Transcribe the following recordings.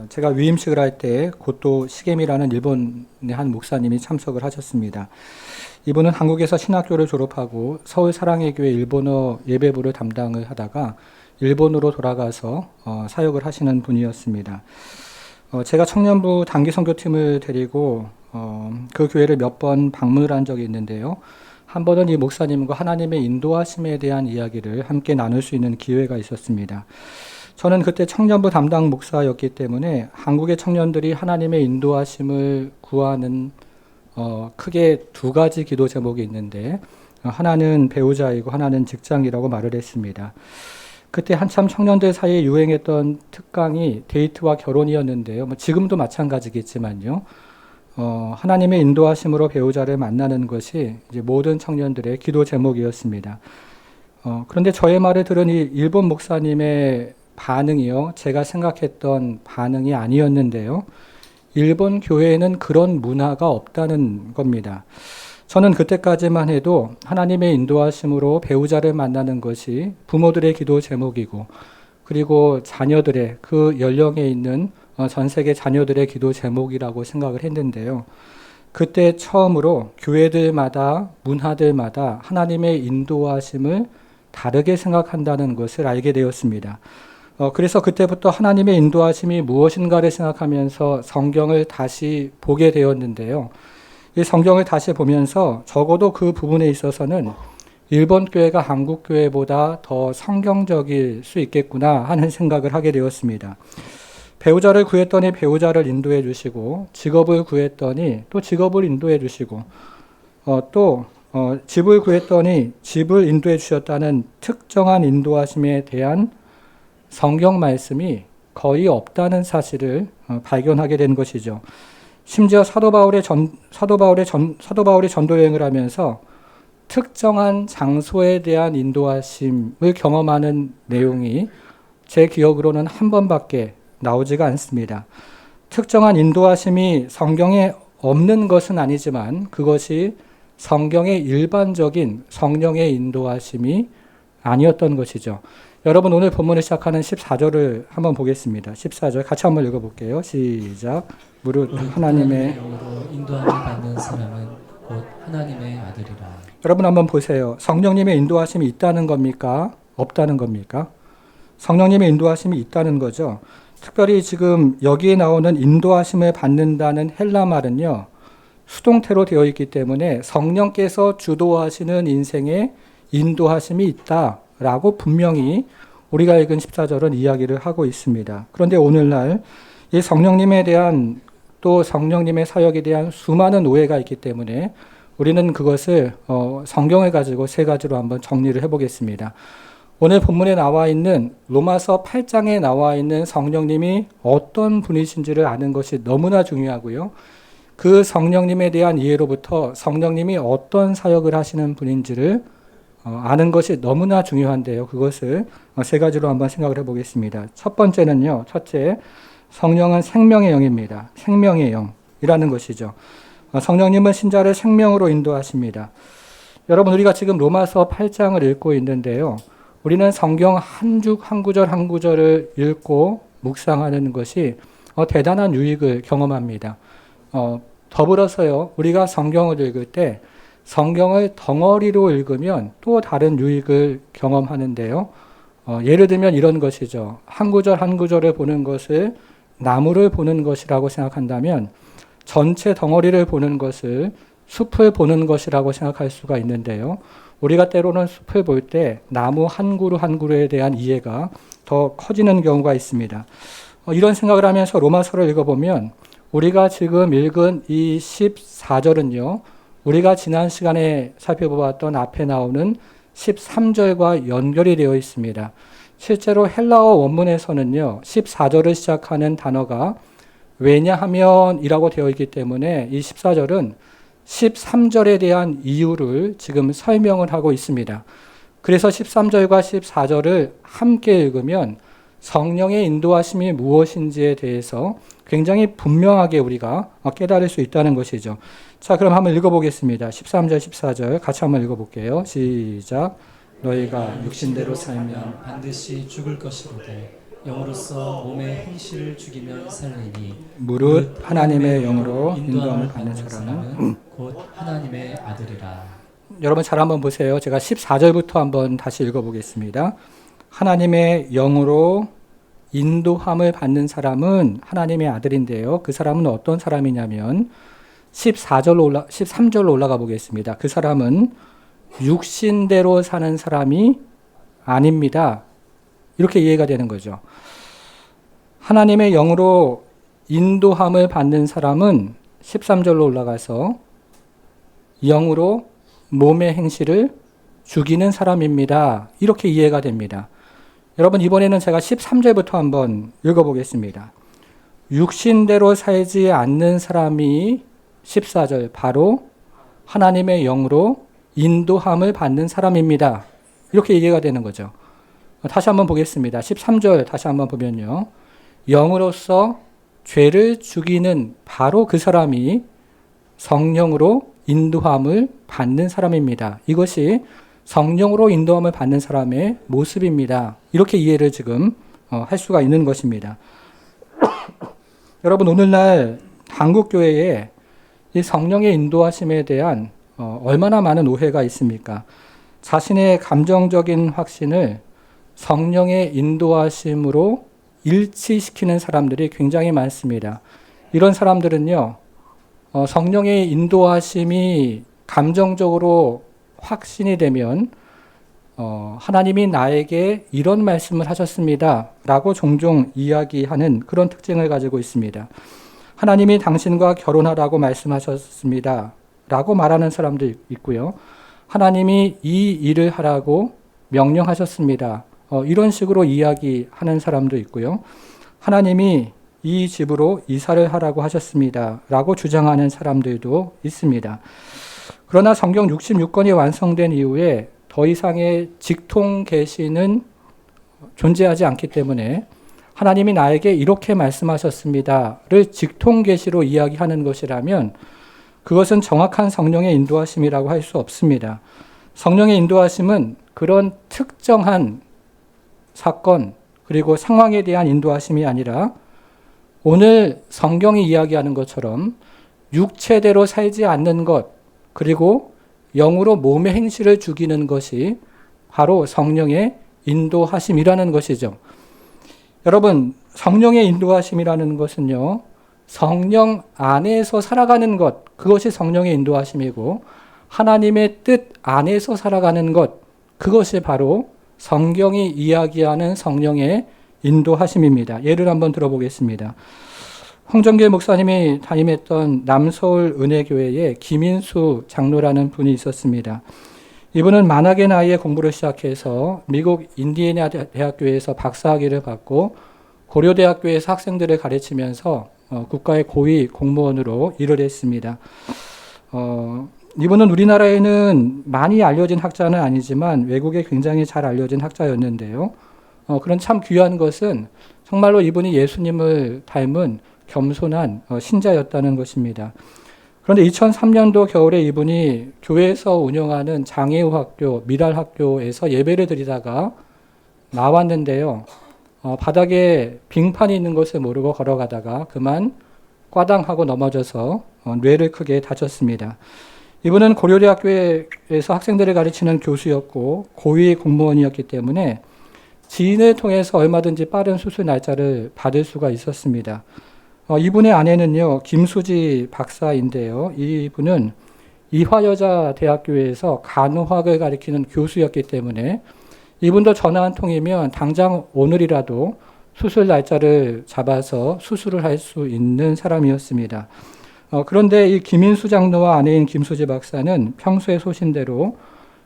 제가 위임식을 할 때 고토 시게미라는 일본의 한 목사님이 참석을 하셨습니다. 이분은 한국에서 신학교를 졸업하고 서울 사랑의 교회 일본어 예배부를 담당을 하다가 일본으로 돌아가서 사역을 하시는 분이었습니다. 제가 청년부 단기 선교팀을 데리고 그 교회를 몇 번 방문을 한 적이 있는데요. 한 번은 이 목사님과 하나님의 인도하심에 대한 이야기를 함께 나눌 수 있는 기회가 있었습니다. 저는 그때 청년부 담당 목사였기 때문에 한국의 청년들이 하나님의 인도하심을 구하는 크게 두 가지 기도 제목이 있는데 하나는 배우자이고 하나는 직장이라고 말을 했습니다. 그때 한참 청년들 사이에 유행했던 특강이 데이트와 결혼이었는데요. 지금도 마찬가지겠지만요. 하나님의 인도하심으로 배우자를 만나는 것이 이제 모든 청년들의 기도 제목이었습니다. 그런데 저의 말을 들은 이 일본 목사님의 반응이요, 제가 생각했던 반응이 아니었는데요. 일본 교회에는 그런 문화가 없다는 겁니다. 저는 그때까지만 해도 하나님의 인도하심으로 배우자를 만나는 것이 부모들의 기도 제목이고, 그리고 자녀들의 그 연령에 있는 전 세계 자녀들의 기도 제목이라고 생각을 했는데요. 그때 처음으로 교회들마다, 문화들마다 하나님의 인도하심을 다르게 생각한다는 것을 알게 되었습니다. 그래서 그때부터 하나님의 인도하심이 무엇인가를 생각하면서 성경을 다시 보게 되었는데요. 이 성경을 다시 보면서 적어도 그 부분에 있어서는 일본 교회가 한국 교회보다 더 성경적일 수 있겠구나 하는 생각을 하게 되었습니다. 배우자를 구했더니 배우자를 인도해 주시고, 직업을 구했더니 또 직업을 인도해 주시고, 또 집을 구했더니 집을 인도해 주셨다는 특정한 인도하심에 대한 성경 말씀이 거의 없다는 사실을 발견하게 된 것이죠. 심지어 사도 바울이 전도 여행을 하면서 특정한 장소에 대한 인도하심을 경험하는 내용이 제 기억으로는 한 번밖에 나오지가 않습니다. 특정한 인도하심이 성경에 없는 것은 아니지만 그것이 성경의 일반적인 성령의 인도하심이 아니었던 것이죠. 여러분, 오늘 본문을 시작하는 14절을 한번 보겠습니다. 14절 같이 한번 읽어볼게요. 시작. 무릇 하나님의 영으로 인도함을 받는 사람은 곧 하나님의 아들이라. 여러분 한번 보세요. 성령님의 인도하심이 있다는 겁니까? 없다는 겁니까? 성령님의 인도하심이 있다는 거죠. 특별히 지금 여기에 나오는 인도하심을 받는다는 헬라 말은요, 수동태로 되어 있기 때문에 성령께서 주도하시는 인생에 인도하심이 있다라고 분명히 우리가 읽은 14절은 이야기를 하고 있습니다. 그런데 오늘날 이 성령님에 대한, 또 성령님의 사역에 대한 수많은 오해가 있기 때문에 우리는 그것을 성경을 가지고 세 가지로 한번 정리를 해보겠습니다. 오늘 본문에 나와 있는 로마서 8장에 나와 있는 성령님이 어떤 분이신지를 아는 것이 너무나 중요하고요. 그 성령님에 대한 이해로부터 성령님이 어떤 사역을 하시는 분인지를 아는 것이 너무나 중요한데요. 그것을 세 가지로 한번 생각을 해보겠습니다. 첫 번째는요. 첫째, 성령은 생명의 영입니다. 생명의 영이라는 것이죠. 성령님은 신자를 생명으로 인도하십니다. 여러분, 우리가 지금 로마서 8장을 읽고 있는데요. 우리는 성경 한 구절 한 구절을 읽고 묵상하는 것이 대단한 유익을 경험합니다. 더불어서요, 우리가 성경을 읽을 때 성경을 덩어리로 읽으면 또 다른 유익을 경험하는데요. 예를 들면 이런 것이죠. 한 구절 한 구절을 보는 것을 나무를 보는 것이라고 생각한다면 전체 덩어리를 보는 것을 숲을 보는 것이라고 생각할 수가 있는데요. 우리가 때로는 숲을 볼 때 나무 한 그루 한 그루에 대한 이해가 더 커지는 경우가 있습니다. 이런 생각을 하면서 로마서를 읽어보면 우리가 지금 읽은 이 14절은요. 우리가 지난 시간에 살펴보았던 앞에 나오는 13절과 연결이 되어 있습니다. 실제로 헬라어 원문에서는요. 14절을 시작하는 단어가 왜냐하면 이라고 되어 있기 때문에 이 14절은 13절에 대한 이유를 지금 설명을 하고 있습니다. 그래서 13절과 14절을 함께 읽으면 성령의 인도하심이 무엇인지에 대해서 굉장히 분명하게 우리가 깨달을 수 있다는 것이죠. 자, 그럼 한번 읽어보겠습니다. 13절, 14절 같이 한번 읽어볼게요. 시작. 너희가 육신대로 살면 반드시 죽을 것이로되 영으로서 몸의 행실을 죽이면 살리니 무릇 하나님의 영으로 인도함을 받는 사람은 곧 하나님의 아들이라. 여러분 잘 한번 보세요. 제가 14절부터 한번 다시 읽어보겠습니다. 하나님의 영으로 인도함을 받는 사람은 하나님의 아들인데요. 그 사람은 어떤 사람이냐면 13절로 올라가 보겠습니다. 그 사람은 육신대로 사는 사람이 아닙니다. 이렇게 이해가 되는 거죠. 하나님의 영으로 인도함을 받는 사람은 13절로 올라가서 영으로 몸의 행실을 죽이는 사람입니다. 이렇게 이해가 됩니다. 여러분 이번에는 제가 13절부터 한번 읽어보겠습니다. 육신대로 살지 않는 사람이 14절 바로 하나님의 영으로 인도함을 받는 사람입니다. 이렇게 이해가 되는 거죠. 다시 한번 보겠습니다. 13절 다시 한번 보면요. 영으로서 죄를 죽이는 바로 그 사람이 성령으로 인도함을 받는 사람입니다. 이것이 성령으로 인도함을 받는 사람의 모습입니다. 이렇게 이해를 지금 할 수가 있는 것입니다. 여러분 오늘날 한국교회에 이 성령의 인도하심에 대한 얼마나 많은 오해가 있습니까? 자신의 감정적인 확신을 성령의 인도하심으로 일치시키는 사람들이 굉장히 많습니다. 이런 사람들은요, 성령의 인도하심이 감정적으로 확신이 되면 하나님이 나에게 이런 말씀을 하셨습니다 라고 종종 이야기하는 그런 특징을 가지고 있습니다. 하나님이 당신과 결혼하라고 말씀하셨습니다 라고 말하는 사람도 있고요. 하나님이 이 일을 하라고 명령하셨습니다. 이런 식으로 이야기하는 사람도 있고요. 하나님이 이 집으로 이사를 하라고 하셨습니다 라고 주장하는 사람들도 있습니다. 그러나 성경 66권이 완성된 이후에 더 이상의 직통 계시는 존재하지 않기 때문에 하나님이 나에게 이렇게 말씀하셨습니다를 직통 계시로 이야기하는 것이라면 그것은 정확한 성령의 인도하심이라고 할 수 없습니다. 성령의 인도하심은 그런 특정한 사건 그리고 상황에 대한 인도하심이 아니라 오늘 성경이 이야기하는 것처럼 육체대로 살지 않는 것 그리고 영으로 몸의 행실을 죽이는 것이 바로 성령의 인도하심이라는 것이죠. 여러분, 성령의 인도하심이라는 것은요, 성령 안에서 살아가는 것, 그것이 성령의 인도하심이고, 하나님의 뜻 안에서 살아가는 것, 그것이 바로 성경이 이야기하는 성령의 인도하심입니다. 예를 한번 들어보겠습니다. 홍정길 목사님이 담임했던 남서울 은혜교회에 김인수 장로라는 분이 있었습니다. 이분은 만학의 나이에 공부를 시작해서 미국 인디애나 대학교에서 박사학위를 받고 고려대학교에서 학생들을 가르치면서 국가의 고위 공무원으로 일을 했습니다. 이분은 우리나라에는 많이 알려진 학자는 아니지만 외국에 굉장히 잘 알려진 학자였는데요. 그런 참 귀한 것은 정말로 이분이 예수님을 닮은 겸손한 신자였다는 것입니다. 그런데 2003년도 겨울에 이분이 교회에서 운영하는 장애우 학교, 미랄 학교에서 예배를 드리다가 나왔는데요. 바닥에 빙판이 있는 것을 모르고 걸어가다가 그만 꽈당하고 넘어져서 뇌를 크게 다쳤습니다. 이분은 고려대학교에서 학생들을 가르치는 교수였고 고위 공무원이었기 때문에 지인을 통해서 얼마든지 빠른 수술 날짜를 받을 수가 있었습니다. 이분의 아내는요, 김수지 박사인데요. 이분은 이화여자대학교에서 간호학을 가르치는 교수였기 때문에 이분도 전화 한 통이면 당장 오늘이라도 수술 날짜를 잡아서 수술을 할 수 있는 사람이었습니다. 그런데 이 김인수 장로와 아내인 김수지 박사는 평소의 소신대로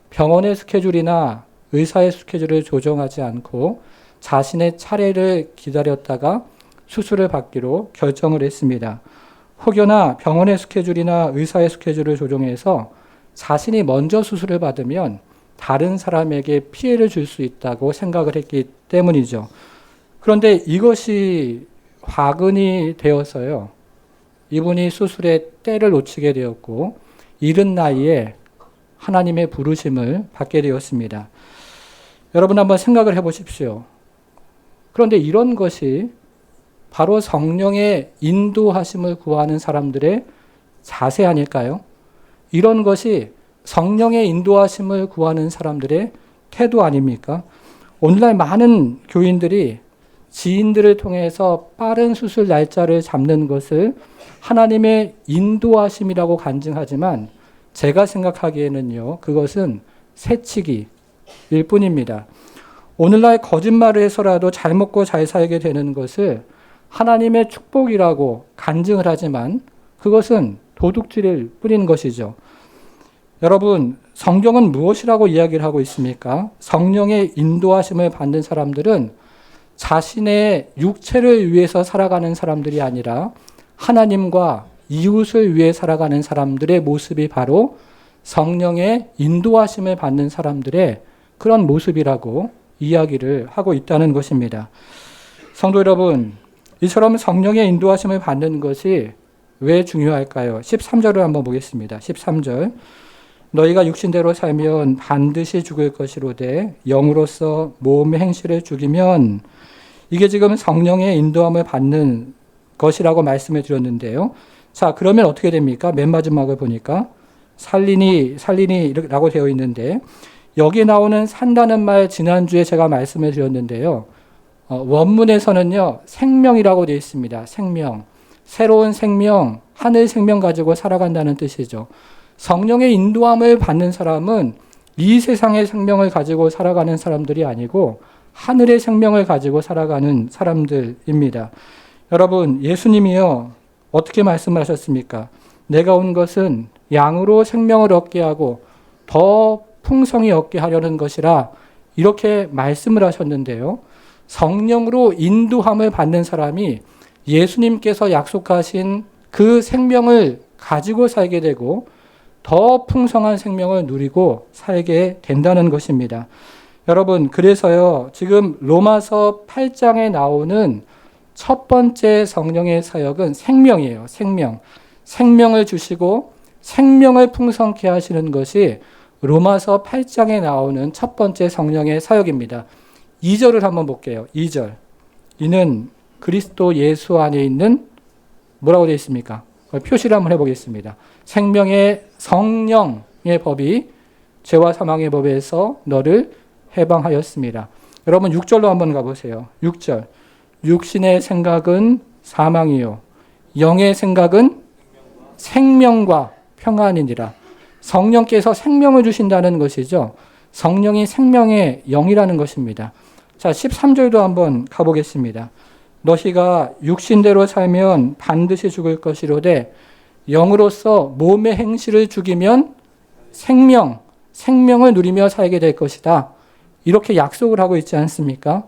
병원의 스케줄이나 의사의 스케줄을 조정하지 않고 자신의 차례를 기다렸다가 수술을 받기로 결정을 했습니다. 혹여나 병원의 스케줄이나 의사의 스케줄을 조정해서 자신이 먼저 수술을 받으면 다른 사람에게 피해를 줄 수 있다고 생각을 했기 때문이죠. 그런데 이것이 화근이 되어서요. 이분이 수술의 때를 놓치게 되었고 이른 나이에 하나님의 부르심을 받게 되었습니다. 여러분 한번 생각을 해보십시오. 그런데 이런 것이 바로 성령의 인도하심을 구하는 사람들의 자세 아닐까요? 이런 것이 성령의 인도하심을 구하는 사람들의 태도 아닙니까? 오늘날 많은 교인들이 지인들을 통해서 빠른 수술 날짜를 잡는 것을 하나님의 인도하심이라고 간증하지만 제가 생각하기에는요, 그것은 새치기일 뿐입니다. 오늘날 거짓말을 해서라도 잘 먹고 잘 살게 되는 것을 하나님의 축복이라고 간증을 하지만 그것은 도둑질일 뿐인 것이죠. 여러분, 성경은 무엇이라고 이야기를 하고 있습니까? 성령의 인도하심을 받는 사람들은 자신의 육체를 위해서 살아가는 사람들이 아니라 하나님과 이웃을 위해 살아가는 사람들의 모습이 바로 성령의 인도하심을 받는 사람들의 그런 모습이라고 이야기를 하고 있다는 것입니다. 성도 여러분, 이처럼 성령의 인도하심을 받는 것이 왜 중요할까요? 13절을 한번 보겠습니다. 13절. 너희가 육신대로 살면 반드시 죽을 것이로되 영으로서 몸의 행실을 죽이면, 이게 지금 성령의 인도함을 받는 것이라고 말씀을 드렸는데요. 자, 그러면 어떻게 됩니까? 맨 마지막을 보니까 살리니라고 되어 있는데, 여기 나오는 산다는 말 지난주에 제가 말씀을 드렸는데요. 원문에서는요, 생명이라고 되어 있습니다. 생명. 새로운 생명, 하늘 생명 가지고 살아간다는 뜻이죠. 성령의 인도함을 받는 사람은 이 세상의 생명을 가지고 살아가는 사람들이 아니고 하늘의 생명을 가지고 살아가는 사람들입니다. 여러분, 예수님이요, 어떻게 말씀하셨습니까? 내가 온 것은 양으로 생명을 얻게 하고 더 풍성히 얻게 하려는 것이라, 이렇게 말씀을 하셨는데요. 성령으로 인도함을 받는 사람이 예수님께서 약속하신 그 생명을 가지고 살게 되고 더 풍성한 생명을 누리고 살게 된다는 것입니다. 여러분, 그래서요, 지금 로마서 8장에 나오는 첫 번째 성령의 사역은 생명이에요. 생명. 생명을 주시고 생명을 풍성케 하시는 것이 로마서 8장에 나오는 첫 번째 성령의 사역입니다. 2절을 한번 볼게요. 2절. 이는 그리스도 예수 안에 있는, 뭐라고 되어 있습니까? 표시를 한번 해보겠습니다. 생명의 성령의 법이 죄와 사망의 법에서 너를 해방하였습니다. 여러분 6절로 한번 가보세요. 6절. 육신의 생각은 사망이요 영의 생각은 생명과 평안이니라. 성령께서 생명을 주신다는 것이죠. 성령이 생명의 영이라는 것입니다. 자, 13절도 한번 가보겠습니다. 너희가 육신대로 살면 반드시 죽을 것이로되 영으로서 몸의 행실을 죽이면 생명을 누리며 살게 될 것이다. 이렇게 약속을 하고 있지 않습니까?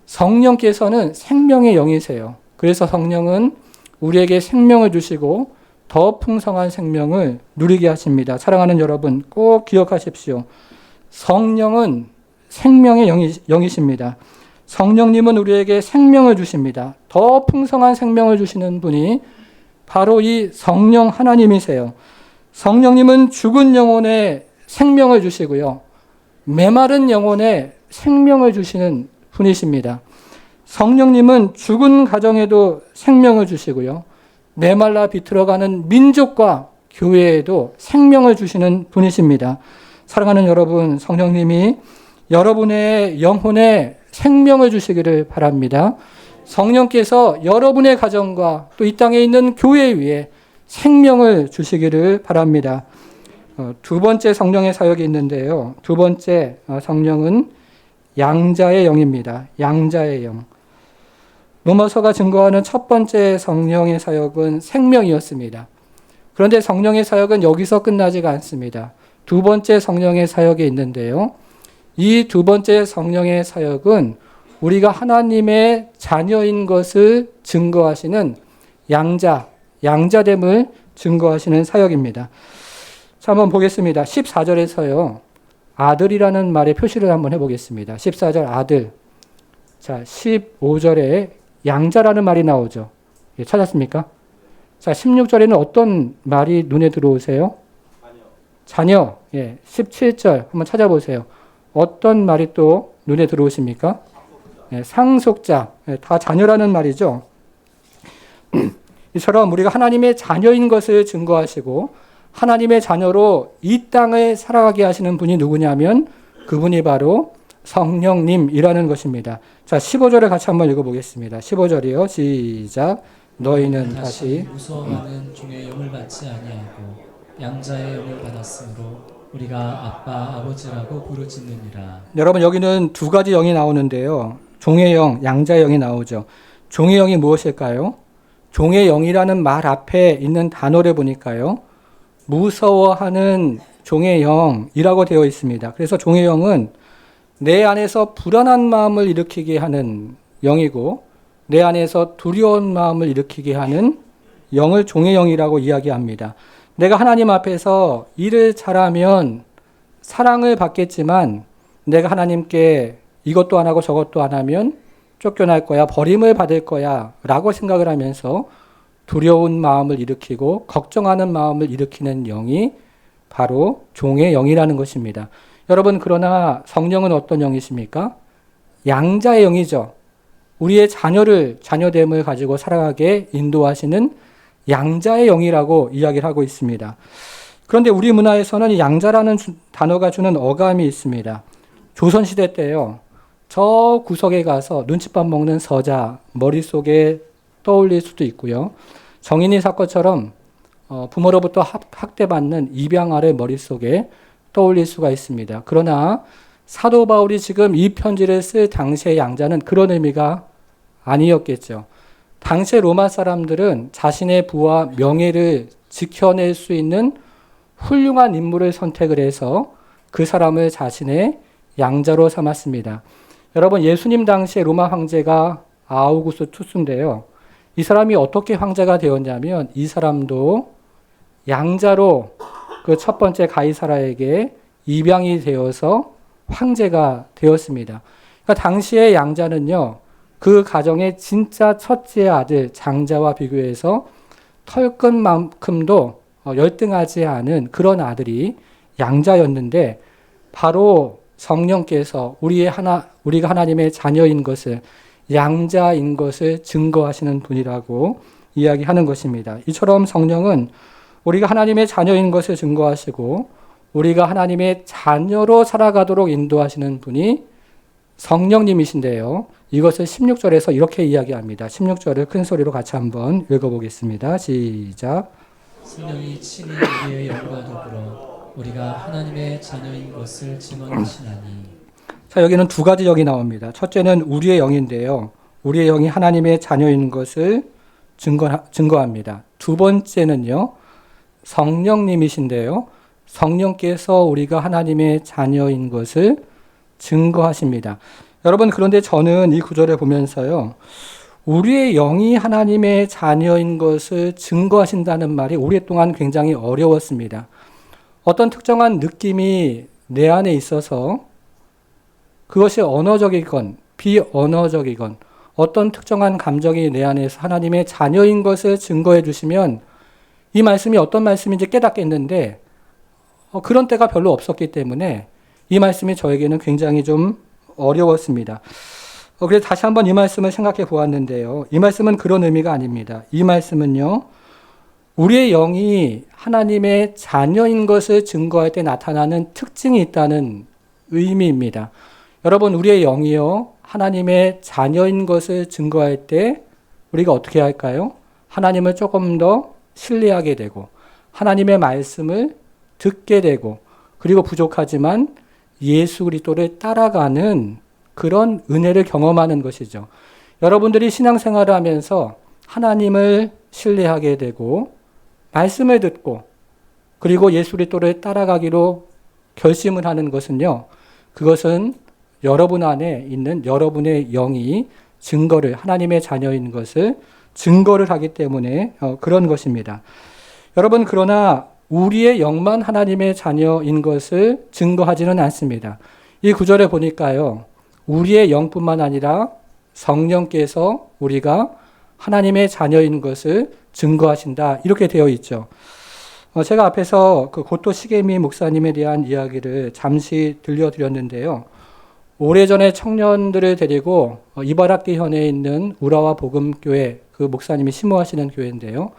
성령께서는 생명의 영이세요. 그래서 성령은 우리에게 생명을 주시고 더 풍성한 생명을 누리게 하십니다. 사랑하는 여러분, 꼭 기억하십시오. 성령은 생명의 영이십니다. 성령님은 우리에게 생명을 주십니다. 더 풍성한 생명을 주시는 분이 바로 이 성령 하나님이세요. 성령님은 죽은 영혼에 생명을 주시고요. 메마른 영혼에 생명을 주시는 분이십니다. 성령님은 죽은 가정에도 생명을 주시고요. 메말라 비틀어가는 민족과 교회에도 생명을 주시는 분이십니다. 사랑하는 여러분, 성령님이 여러분의 영혼에 생명을 주시기를 바랍니다. 성령께서 여러분의 가정과 또 이 땅에 있는 교회 위에 생명을 주시기를 바랍니다. 두 번째 성령의 사역이 있는데요. 두 번째 성령은 양자의 영입니다. 양자의 영. 로마서가 증거하는 첫 번째 성령의 사역은 생명이었습니다. 그런데 성령의 사역은 여기서 끝나지가 않습니다. 두 번째 성령의 사역이 있는데요. 이 두 번째 성령의 사역은 우리가 하나님의 자녀인 것을 증거하시는 양자됨을 증거하시는 사역입니다. 자, 한번 보겠습니다. 14절에서요. 아들이라는 말의 표시를 한번 해보겠습니다. 14절 아들. 자, 15절에 양자라는 말이 나오죠. 예, 찾았습니까? 자, 16절에는 어떤 말이 눈에 들어오세요? 자녀. 예, 17절 한번 찾아보세요. 어떤 말이 또 눈에 들어오십니까? 상속자, 다 자녀라는 말이죠. 이처럼 우리가 하나님의 자녀인 것을 증거하시고 하나님의 자녀로 이 땅을 살아가게 하시는 분이 누구냐면 그분이 바로 성령님이라는 것입니다. 자, 15절을 같이 한번 읽어보겠습니다. 15절이요. 시작. 너희는 다시 무서워하는 종의 영을 받지 아니하고 양자의 영을 받았으므로 우리가 아빠 아버지라고 부르짖느니라. 여러분 여기는 두 가지 영이 나오는데요. 종의 영, 양자의 영이 나오죠. 종의 영이 무엇일까요? 종의 영이라는 말 앞에 있는 단어를 보니까요. 무서워하는 종의 영이라고 되어 있습니다. 그래서 종의 영은 내 안에서 불안한 마음을 일으키게 하는 영이고 내 안에서 두려운 마음을 일으키게 하는 영을 종의 영이라고 이야기합니다. 내가 하나님 앞에서 일을 잘하면 사랑을 받겠지만 내가 하나님께 이것도 안 하고 저것도 안 하면 쫓겨날 거야, 버림을 받을 거야 라고 생각을 하면서 두려운 마음을 일으키고 걱정하는 마음을 일으키는 영이 바로 종의 영이라는 것입니다. 여러분, 그러나 성령은 어떤 영이십니까? 양자의 영이죠. 우리의 자녀됨을 가지고 살아가게 인도하시는 양자의 영이라고 이야기를 하고 있습니다. 그런데 우리 문화에서는 이 양자라는 단어가 주는 어감이 있습니다. 조선시대 때요. 저 구석에 가서 눈칫밥 먹는 서자 머릿속에 떠올릴 수도 있고요. 정인이 사건처럼 부모로부터 학대받는 입양아를 머릿속에 떠올릴 수가 있습니다. 그러나 사도 바울이 지금 이 편지를 쓸 당시의 양자는 그런 의미가 아니었겠죠. 당시 로마 사람들은 자신의 부와 명예를 지켜낼 수 있는 훌륭한 인물을 선택을 해서 그 사람을 자신의 양자로 삼았습니다. 여러분, 예수님 당시의 로마 황제가 아우구스투스인데요. 이 사람이 어떻게 황제가 되었냐면 이 사람도 양자로 그 첫 번째 가이사라에게 입양이 되어서 황제가 되었습니다. 그러니까 당시의 양자는요, 그 가정의 진짜 첫째 아들 장자와 비교해서 털끝만큼도 열등하지 않은 그런 아들이 양자였는데 바로 성령께서 우리가 하나님의 자녀인 것을, 양자인 것을 증거하시는 분이라고 이야기하는 것입니다. 이처럼 성령은 우리가 하나님의 자녀인 것을 증거하시고 우리가 하나님의 자녀로 살아가도록 인도하시는 분이 성령님이신데요. 이것을 16절에서 이렇게 이야기합니다. 16절을 큰 소리로 같이 한번 읽어보겠습니다. 시작. 성령이 친히 우리의 영과 더불어 우리가 하나님의 자녀인 것을 증언하시나니. 자, 여기는 두 가지 영이 나옵니다. 첫째는 우리의 영인데요. 우리의 영이 하나님의 자녀인 것을 증거합니다. 두 번째는요. 성령님이신데요. 성령께서 우리가 하나님의 자녀인 것을 증거하십니다. 여러분, 그런데 저는 이 구절을 보면서요. 우리의 영이 하나님의 자녀인 것을 증거하신다는 말이 오랫동안 굉장히 어려웠습니다. 어떤 특정한 느낌이 내 안에 있어서 그것이 언어적이건 비언어적이건 어떤 특정한 감정이 내 안에서 하나님의 자녀인 것을 증거해 주시면 이 말씀이 어떤 말씀인지 깨닫겠는데 그런 때가 별로 없었기 때문에 이 말씀이 저에게는 굉장히 좀 어려웠습니다. 그래서 다시 한번 이 말씀을 생각해 보았는데요. 이 말씀은 그런 의미가 아닙니다. 이 말씀은요. 우리의 영이 하나님의 자녀인 것을 증거할 때 나타나는 특징이 있다는 의미입니다. 여러분, 우리의 영이요. 하나님의 자녀인 것을 증거할 때 우리가 어떻게 할까요? 하나님을 조금 더 신뢰하게 되고 하나님의 말씀을 듣게 되고 그리고 부족하지만 예수 그리스도를 따라가는 그런 은혜를 경험하는 것이죠. 여러분들이 신앙생활을 하면서 하나님을 신뢰하게 되고 말씀을 듣고 그리고 예수 그리스도를 따라가기로 결심을 하는 것은요. 그것은 여러분 안에 있는 여러분의 영이 하나님의 자녀인 것을 증거를 하기 때문에 그런 것입니다. 여러분, 그러나 우리의 영만 하나님의 자녀인 것을 증거하지는 않습니다. 이 구절에 보니까요. 우리의 영뿐만 아니라 성령께서 우리가 하나님의 자녀인 것을 증거하신다. 이렇게 되어 있죠. 제가 앞에서 그 고토 시게미 목사님에 대한 이야기를 잠시 들려드렸는데요. 오래전에 청년들을 데리고 이바라키 현에 있는 우라와 복음교회 그 목사님이 심호하시는 교회인데요.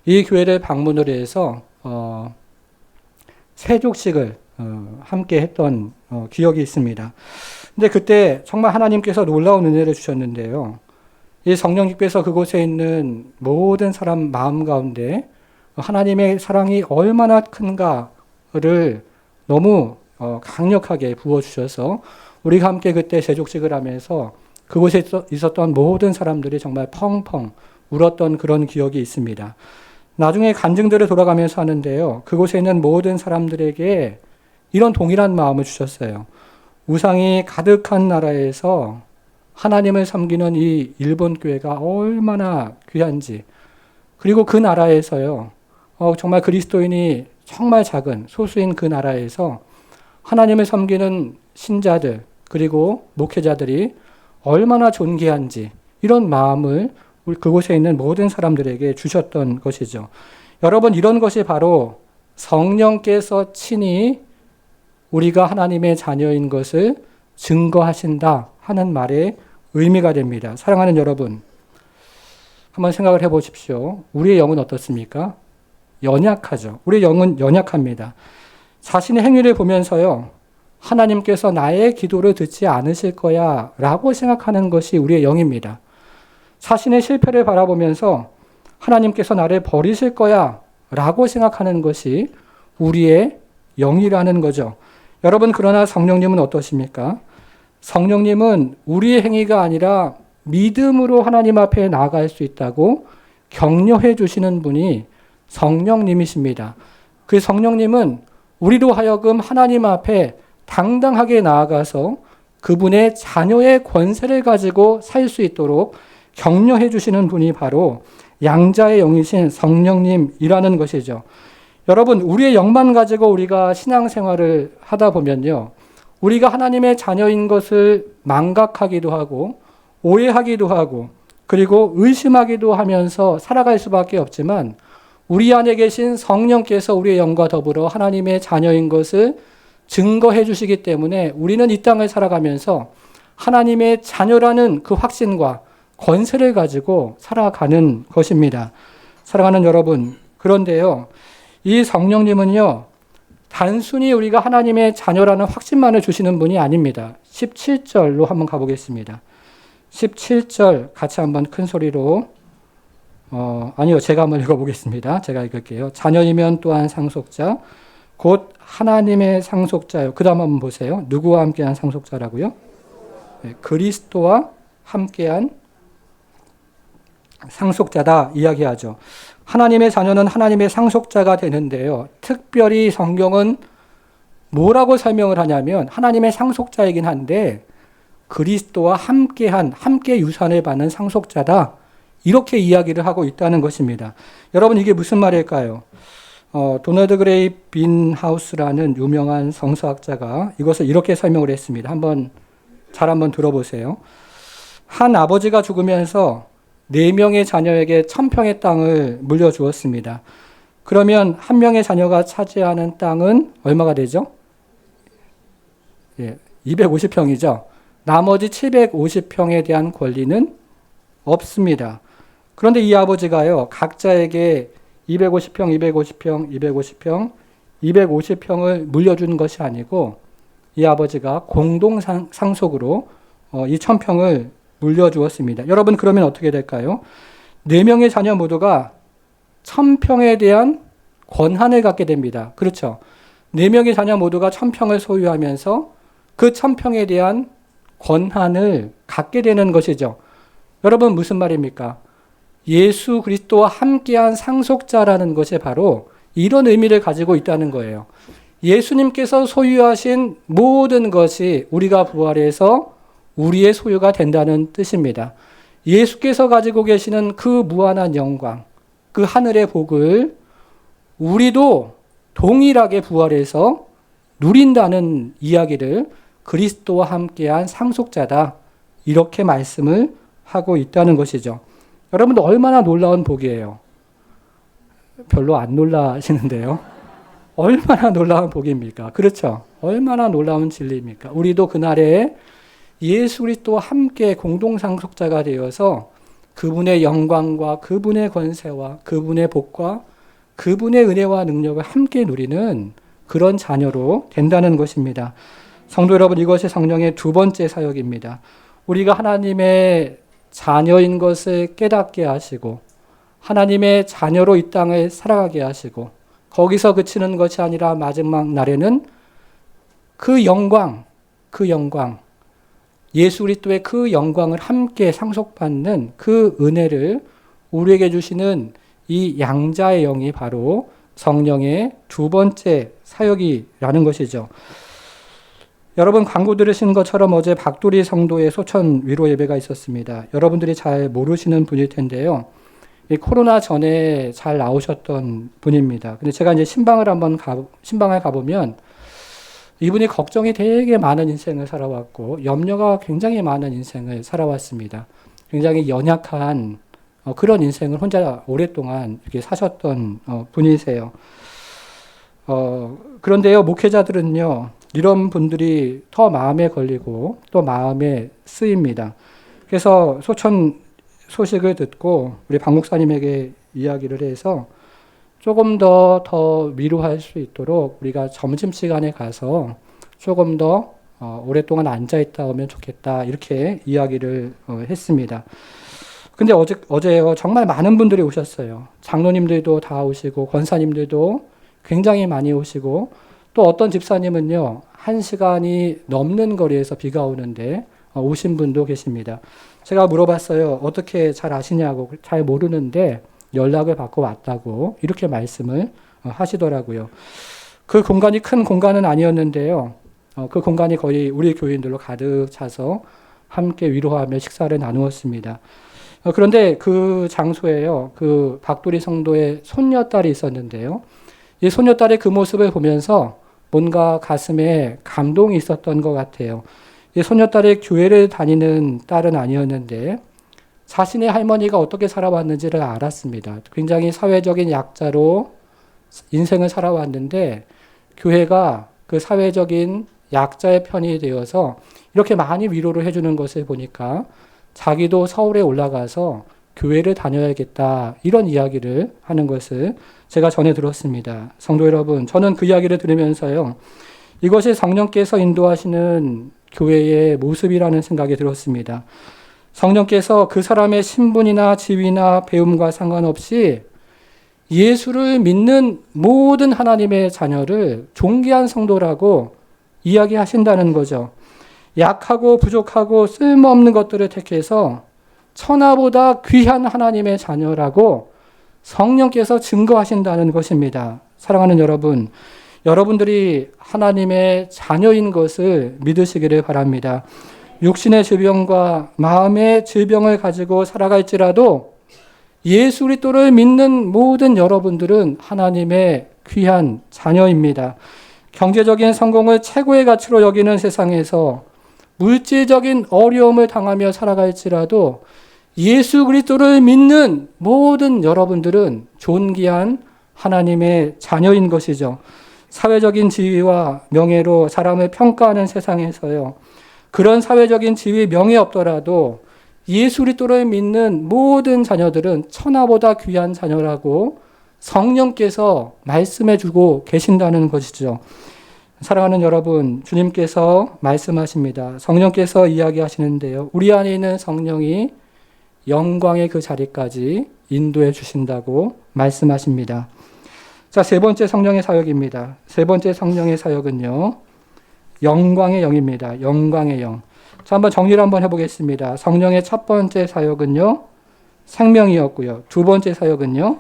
이 교회를 방문을 해서 세족식을 함께 했던 기억이 있습니다. 근데 그때 정말 하나님께서 놀라운 은혜를 주셨는데요. 이 성령님께서 그곳에 있는 모든 사람 마음 가운데 하나님의 사랑이 얼마나 큰가를 너무 강력하게 부어주셔서 우리가 함께 그때 세족식을 하면서 그곳에 있었던 모든 사람들이 정말 펑펑 울었던 그런 기억이 있습니다. 나중에 간증들을 돌아가면서 하는데요. 그곳에 있는 모든 사람들에게 이런 동일한 마음을 주셨어요. 우상이 가득한 나라에서 하나님을 섬기는 이 일본 교회가 얼마나 귀한지, 그리고 그 나라에서요, 정말 그리스도인이 정말 작은 소수인 그 나라에서 하나님을 섬기는 신자들, 그리고 목회자들이 얼마나 존귀한지, 이런 마음을 그곳에 있는 모든 사람들에게 주셨던 것이죠. 여러분, 이런 것이 바로 성령께서 친히 우리가 하나님의 자녀인 것을 증거하신다 하는 말의 의미가 됩니다. 사랑하는 여러분, 한번 생각을 해보십시오. 우리의 영은 어떻습니까? 연약하죠. 우리의 영은 연약합니다. 자신의 행위를 보면서요, 하나님께서 나의 기도를 듣지 않으실 거야 라고 생각하는 것이 우리의 영입니다. 자신의 실패를 바라보면서 하나님께서 나를 버리실 거야 라고 생각하는 것이 우리의 영이라는 거죠. 여러분, 그러나 성령님은 어떠십니까? 성령님은 우리의 행위가 아니라 믿음으로 하나님 앞에 나아갈 수 있다고 격려해 주시는 분이 성령님이십니다. 그 성령님은 우리로 하여금 하나님 앞에 당당하게 나아가서 그분의 자녀의 권세를 가지고 살 수 있도록 격려해 주시는 분이 바로 양자의 영이신 성령님이라는 것이죠. 여러분, 우리의 영만 가지고 우리가 신앙생활을 하다 보면요, 우리가 하나님의 자녀인 것을 망각하기도 하고 오해하기도 하고 그리고 의심하기도 하면서 살아갈 수밖에 없지만, 우리 안에 계신 성령께서 우리의 영과 더불어 하나님의 자녀인 것을 증거해 주시기 때문에 우리는 이 땅을 살아가면서 하나님의 자녀라는 그 확신과 권세를 가지고 살아가는 것입니다. 사랑하는 여러분, 그런데요, 이 성령님은요, 단순히 우리가 하나님의 자녀라는 확신만을 주시는 분이 아닙니다. 17절로 한번 가보겠습니다. 17절 같이 한번 큰 소리로, 아니요, 제가 한번 읽어보겠습니다. 제가 읽을게요. 자녀이면 또한 상속자, 곧 하나님의 상속자요. 그 다음 한번 보세요. 누구와 함께한 상속자라고요? 네, 그리스도와 함께한 상속자다 이야기하죠. 하나님의 자녀는 하나님의 상속자가 되는데요. 특별히 성경은 뭐라고 설명을 하냐면 하나님의 상속자이긴 한데 그리스도와 함께 유산을 받는 상속자다, 이렇게 이야기를 하고 있다는 것입니다. 여러분, 이게 무슨 말일까요? 도널드 그레이 빈하우스라는 유명한 성서학자가 이것을 이렇게 설명을 했습니다. 한번 들어보세요. 한 아버지가 죽으면서 4명의 자녀에게 1000평의 땅을 물려주었습니다. 그러면 한 명의 자녀가 차지하는 땅은 얼마가 되죠? 250평이죠. 나머지 750평에 대한 권리는 없습니다. 그런데 이 아버지가요, 각자에게 250평, 250평을 물려준 것이 아니고 이 아버지가 공동 상속으로 이 1000평을 물려주었습니다. 여러분, 그러면 어떻게 될까요? 4명의 자녀 모두가 1000평에 대한 권한을 갖게 됩니다. 그렇죠? 4명의 자녀 모두가 1000평을 소유하면서 그 1000평에 대한 권한을 갖게 되는 것이죠. 여러분, 무슨 말입니까? 예수 그리스도와 함께한 상속자라는 것이 바로 이런 의미를 가지고 있다는 거예요. 예수님께서 소유하신 모든 것이 우리가 부활해서 우리의 소유가 된다는 뜻입니다. 예수께서 가지고 계시는 그 무한한 영광, 그 하늘의 복을 우리도 동일하게 부활해서 누린다는 이야기를 그리스도와 함께한 상속자다, 이렇게 말씀을 하고 있다는 것이죠. 여러분, 얼마나 놀라운 복이에요. 별로 안 놀라시는데요. 얼마나 놀라운 복입니까? 그렇죠? 얼마나 놀라운 진리입니까? 우리도 그날에 예수 그리스도와 함께 공동상속자가 되어서 그분의 영광과 그분의 권세와 그분의 복과 그분의 은혜와 능력을 함께 누리는 그런 자녀로 된다는 것입니다. 성도 여러분, 이것이 성령의 두 번째 사역입니다. 우리가 하나님의 자녀인 것을 깨닫게 하시고 하나님의 자녀로 이 땅을 살아가게 하시고 거기서 그치는 것이 아니라 마지막 날에는 그 영광, 예수 그리스도의 그 영광을 함께 상속받는 그 은혜를 우리에게 주시는 이 양자의 영이 바로 성령의 두 번째 사역이라는 것이죠. 여러분 광고 들으신 것처럼 어제 박도리 성도의 소천 위로 예배가 있었습니다. 여러분들이 잘 모르시는 분일 텐데요. 이 코로나 전에 잘 나오셨던 분입니다. 근데 제가 이제 신방을 가보면 이분이 걱정이 되게 많은 인생을 살아왔고 염려가 굉장히 많은 인생을 살아왔습니다. 굉장히 연약한 그런 인생을 혼자 오랫동안 이렇게 사셨던 분이세요. 그런데요, 목회자들은요, 이런 분들이 더 마음에 걸리고 또 마음에 쓰입니다. 그래서 소천 소식을 듣고 우리 박 목사님에게 이야기를 해서 조금 더 위로할 수 있도록 우리가 점심시간에 가서 조금 더 오랫동안 앉아있다 오면 좋겠다 이렇게 이야기를 했습니다. 근데 어제요 정말 많은 분들이 오셨어요. 장로님들도 다 오시고 권사님들도 굉장히 많이 오시고 또 어떤 집사님은요 1시간이 넘는 거리에서 비가 오는데 오신 분도 계십니다. 제가 물어봤어요. 어떻게 잘 아시냐고. 잘 모르는데 연락을 받고 왔다고 이렇게 말씀을 하시더라고요. 그 공간이 큰 공간은 아니었는데요. 그 공간이 거의 우리 교인들로 가득 차서 함께 위로하며 식사를 나누었습니다. 그런데 그 장소에요. 그 박도리 성도의 손녀딸이 있었는데요. 이 손녀딸의 그 모습을 보면서 뭔가 가슴에 감동이 있었던 것 같아요. 이 손녀딸이 교회를 다니는 딸은 아니었는데 자신의 할머니가 어떻게 살아왔는지를 알았습니다. 굉장히 사회적인 약자로 인생을 살아왔는데 교회가 그 사회적인 약자의 편이 되어서 이렇게 많이 위로를 해주는 것을 보니까 자기도 서울에 올라가서 교회를 다녀야겠다 이런 이야기를 하는 것을 제가 전에 들었습니다. 성도 여러분, 저는 그 이야기를 들으면서요. 이것이 성령께서 인도하시는 교회의 모습이라는 생각이 들었습니다. 성령께서 그 사람의 신분이나 지위나 배움과 상관없이 예수를 믿는 모든 하나님의 자녀를 존귀한 성도라고 이야기하신다는 거죠. 약하고 부족하고 쓸모없는 것들을 택해서 천하보다 귀한 하나님의 자녀라고 성령께서 증거하신다는 것입니다. 사랑하는 여러분, 여러분들이 하나님의 자녀인 것을 믿으시기를 바랍니다. 육신의 질병과 마음의 질병을 가지고 살아갈지라도 예수 그리스도를 믿는 모든 여러분들은 하나님의 귀한 자녀입니다. 경제적인 성공을 최고의 가치로 여기는 세상에서 물질적인 어려움을 당하며 살아갈지라도 예수 그리스도를 믿는 모든 여러분들은 존귀한 하나님의 자녀인 것이죠. 사회적인 지위와 명예로 사람을 평가하는 세상에서요. 그런 사회적인 지위, 명예 없더라도 예수 그리스도를 믿는 모든 자녀들은 천하보다 귀한 자녀라고 성령께서 말씀해 주고 계신다는 것이죠. 사랑하는 여러분, 주님께서 말씀하십니다. 성령께서 이야기하시는데요. 우리 안에 있는 성령이 영광의 그 자리까지 인도해 주신다고 말씀하십니다. 자, 세 번째 성령의 사역입니다. 세 번째 성령의 사역은요. 영광의 영입니다. 영광의 영. 자, 한번 정리를 한번 해보겠습니다. 성령의 첫 번째 사역은요. 생명이었고요. 두 번째 사역은요.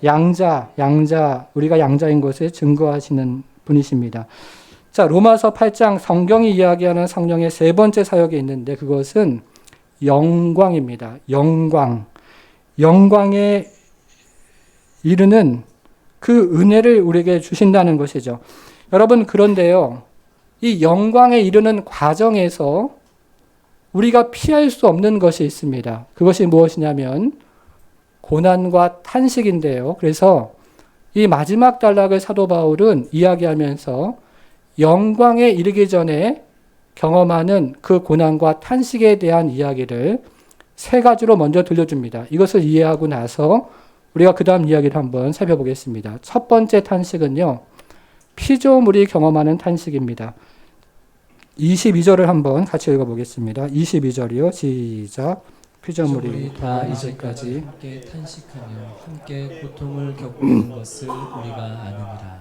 양자, 우리가 양자인 것을 증거하시는 분이십니다. 자, 로마서 8장 성경이 이야기하는 성령의 세 번째 사역이 있는데 그것은 영광입니다. 영광에 이르는 그 은혜를 우리에게 주신다는 것이죠. 여러분, 그런데요. 이 영광에 이르는 과정에서 우리가 피할 수 없는 것이 있습니다. 그것이 무엇이냐면 고난과 탄식인데요. 그래서 이 마지막 단락을 사도 바울은 이야기하면서 영광에 이르기 전에 경험하는 그 고난과 탄식에 대한 이야기를 세 가지로 먼저 들려줍니다. 이것을 이해하고 나서 우리가 그 다음 이야기를 한번 살펴보겠습니다. 첫 번째 탄식은요, 피조물이 경험하는 탄식입니다. 22절을 한번 같이 읽어보겠습니다. 22절이요. 시작. 피조물이 다 이제까지 함께 탄식하며 함께 고통을 겪고 있는 것을 우리가 아느니라.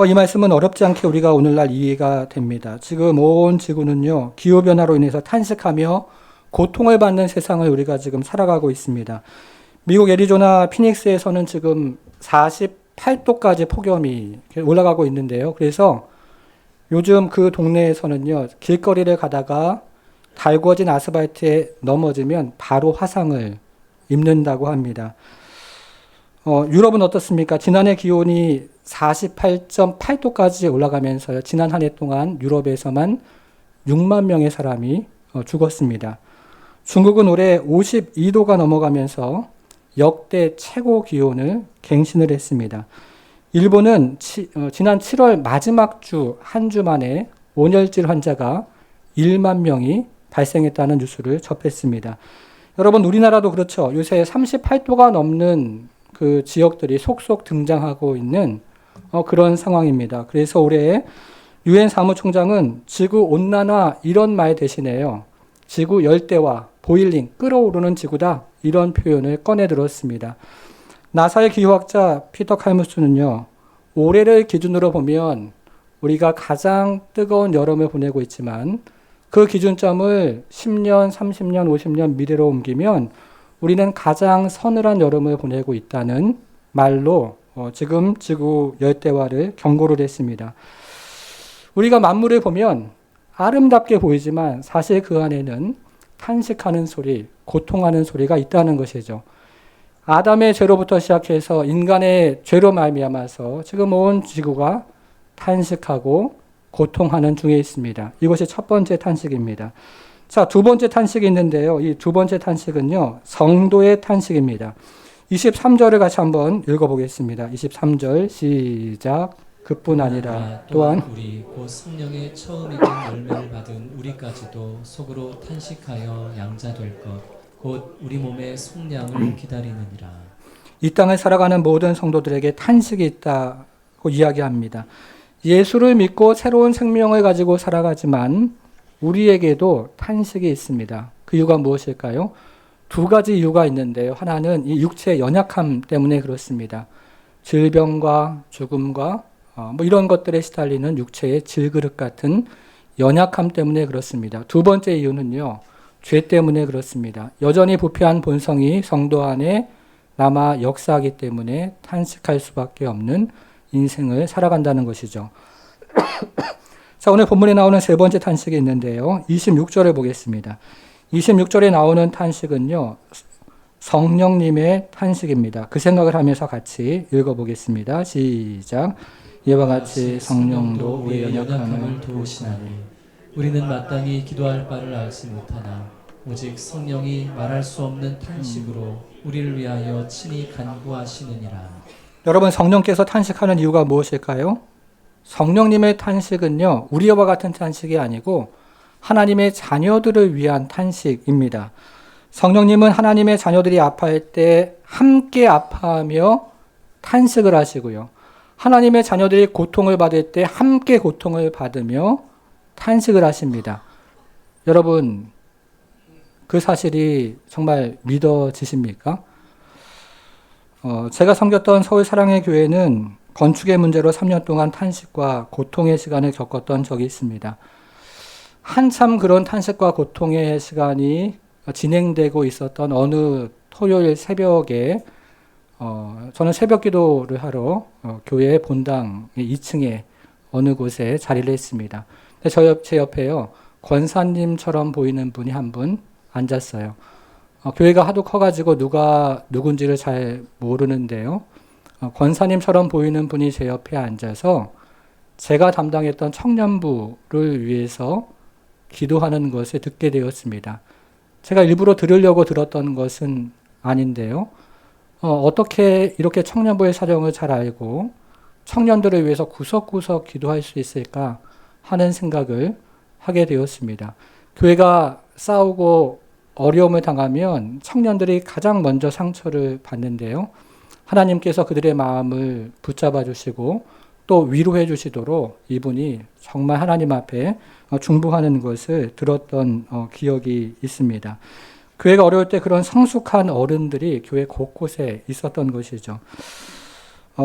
이 말씀은 어렵지 않게 우리가 오늘날 이해가 됩니다. 지금 온 지구는요, 기후변화로 인해서 탄식하며 고통을 받는 세상을 우리가 지금 살아가고 있습니다. 미국 애리조나 피닉스에서는 지금 48도까지 폭염이 올라가고 있는데요. 그래서 요즘 그 동네에서는요, 길거리를 가다가 달궈진 아스팔트에 넘어지면 바로 화상을 입는다고 합니다. 유럽은 어떻습니까? 지난해 기온이 48.8도까지 올라가면서요, 지난 한 해 동안 유럽에서만 6만 명의 사람이 죽었습니다. 중국은 올해 52도가 넘어가면서 역대 최고 기온을 갱신을 했습니다. 일본은 지난 7월 마지막 주 한 주 만에 온열질 환자가 1만 명이 발생했다는 뉴스를 접했습니다. 여러분, 우리나라도 그렇죠. 요새 38도가 넘는 그 지역들이 속속 등장하고 있는 그런 상황입니다. 그래서 올해 유엔 사무총장은 지구 온난화 이런 말 대신에요, 지구 열대화, 보일링, 끓어오르는 지구다, 이런 표현을 꺼내 들었습니다. 나사의 기후학자 피터 칼무스는요, 올해를 기준으로 보면 우리가 가장 뜨거운 여름을 보내고 있지만 그 기준점을 10년, 30년, 50년 미래로 옮기면 우리는 가장 서늘한 여름을 보내고 있다는 말로 지금 지구 열대화를 경고를 했습니다. 우리가 만물을 보면 아름답게 보이지만 사실 그 안에는 탄식하는 소리, 고통하는 소리가 있다는 것이죠. 아담의 죄로부터 시작해서 인간의 죄로 말미암아서 지금 온 지구가 탄식하고 고통하는 중에 있습니다. 이것이 첫 번째 탄식입니다. 자, 두 번째 탄식이 있는데요. 이 두 번째 탄식은요, 성도의 탄식입니다. 23절을 같이 한번 읽어보겠습니다. 23절 시작. 그뿐 아니라 또한 우리 곧 성령의 처음 익은 열매를 받은 우리까지도 속으로 탄식하여 양자될 것 곧 우리 몸의 속량을 기다리느니라. 이 땅을 살아가는 모든 성도들에게 탄식이 있다고 이야기합니다. 예수를 믿고 새로운 생명을 가지고 살아가지만 우리에게도 탄식이 있습니다. 그 이유가 무엇일까요? 두 가지 이유가 있는데요. 하나는 이 육체의 연약함 때문에 그렇습니다. 질병과 죽음과 이런 것들에 시달리는 육체의 질그릇 같은 연약함 때문에 그렇습니다. 두 번째 이유는요, 죄 때문에 그렇습니다. 여전히 부패한 본성이 성도 안에 남아 역사하기 때문에 탄식할 수밖에 없는 인생을 살아간다는 것이죠. 자, 오늘 본문에 나오는 세 번째 탄식이 있는데요. 26절을 보겠습니다. 26절에 나오는 탄식은요, 성령님의 탄식입니다. 그 생각을 하면서 같이 읽어보겠습니다. 시작. 이와 같이 성령도 우리의 연약함을 도우시나니 우리는 마땅히 기도할 바를 알지 못하나 오직 성령이 말할 수 없는 탄식으로 우리를 위하여 친히 간구하시느니라. 여러분, 성령께서 탄식하는 이유가 무엇일까요? 성령님의 탄식은요, 우리와 같은 탄식이 아니고 하나님의 자녀들을 위한 탄식입니다. 성령님은 하나님의 자녀들이 아파할 때 함께 아파하며 탄식을 하시고요, 하나님의 자녀들이 고통을 받을 때 함께 고통을 받으며 탄식을 하십니다. 여러분, 그 사실이 정말 믿어지십니까? 제가 섬겼던 서울 사랑의 교회는 건축의 문제로 3년 동안 탄식과 고통의 시간을 겪었던 적이 있습니다. 한참 그런 탄식과 고통의 시간이 진행되고 있었던 어느 토요일 새벽에 저는 새벽 기도를 하러 교회 본당 2층에 어느 곳에 자리를 했습니다. 제 옆에요, 권사님처럼 보이는 분이 한 분 앉았어요. 교회가 하도 커가지고 누가 누군지를 잘 모르는데요, 권사님처럼 보이는 분이 제 옆에 앉아서 제가 담당했던 청년부를 위해서 기도하는 것을 듣게 되었습니다. 제가 일부러 들으려고 들었던 것은 아닌데요, 어떻게 이렇게 청년부의 사정을 잘 알고 청년들을 위해서 구석구석 기도할 수 있을까 하는 생각을 하게 되었습니다. 교회가 싸우고 어려움을 당하면 청년들이 가장 먼저 상처를 받는데요. 하나님께서 그들의 마음을 붙잡아 주시고 또 위로해 주시도록 이분이 정말 하나님 앞에 중보하는 것을 들었던 기억이 있습니다. 교회가 어려울 때 그런 성숙한 어른들이 교회 곳곳에 있었던 것이죠.